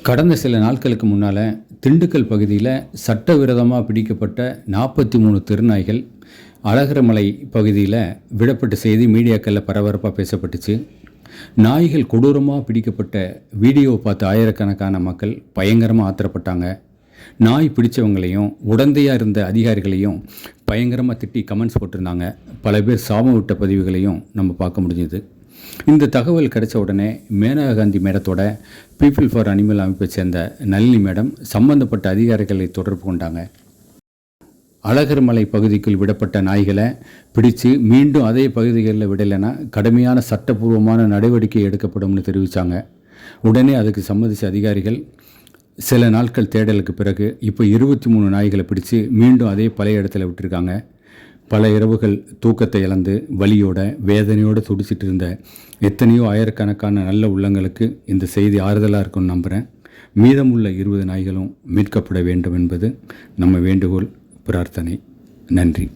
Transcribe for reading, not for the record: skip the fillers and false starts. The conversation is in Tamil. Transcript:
கடந்த சில நாட்களுக்கு முன்னால் திண்டுக்கல் பகுதியில் சட்டவிரோதமாக பிடிக்கப்பட்ட 43 தெருநாய்கள் அழகர்மலை பகுதியில் விடப்பட்ட செய்தி மீடியாக்களில் பரபரப்பாக பேசப்பட்டுச்சு. நாய்கள் கொடூரமாக பிடிக்கப்பட்ட வீடியோவை பார்த்து ஆயிரக்கணக்கான மக்கள் பயங்கரமாக ஆத்திரப்பட்டாங்க. நாய் பிடித்தவங்களையும் உடந்தையாக இருந்த அதிகாரிகளையும் பயங்கரமாக திட்டி கமெண்ட்ஸ் போட்டிருந்தாங்க. பல பேர் சாபம் விட்ட பதிவுகளையும் நம்ம பார்க்க முடிஞ்சுது. இந்த தகவல் கிடைச்ச உடனே மேனகா காந்தி மேடத்தோட பீப்புள் ஃபார் அனிமல் அமைப்பை சேர்ந்த நளினி மேடம் சம்பந்தப்பட்ட அதிகாரிகளை தொடர்பு கொண்டாங்க. அழகர்மலை பகுதிக்குள் விடப்பட்ட நாய்களை பிடிச்சு மீண்டும் அதே பகுதிகளில் விடலைன்னா கடுமையான சட்டப்பூர்வமான நடவடிக்கை எடுக்கப்படும்னு தெரிவித்தாங்க. உடனே அதுக்கு சம்மதித்த அதிகாரிகள் சில நாட்கள் தேடலுக்கு பிறகு இப்போ 23 நாய்களை பிடிச்சு மீண்டும் அதே பழைய இடத்துல விட்டுருக்காங்க. பல இரவுகள் தூக்கத்தை இழந்து வலியோட வேதனையோடு துடிச்சிட்டு இருந்த எத்தனையோ ஆயிரக்கணக்கான நல்ல உள்ளங்களுக்கு இந்த செய்தி ஆறுதலாக இருக்கும்னு நம்புகிறேன். மீதமுள்ள 20 நாய்களும் மீட்கப்பட வேண்டும் என்பது நம்ம வேண்டுகோள், பிரார்த்தனை. நன்றி.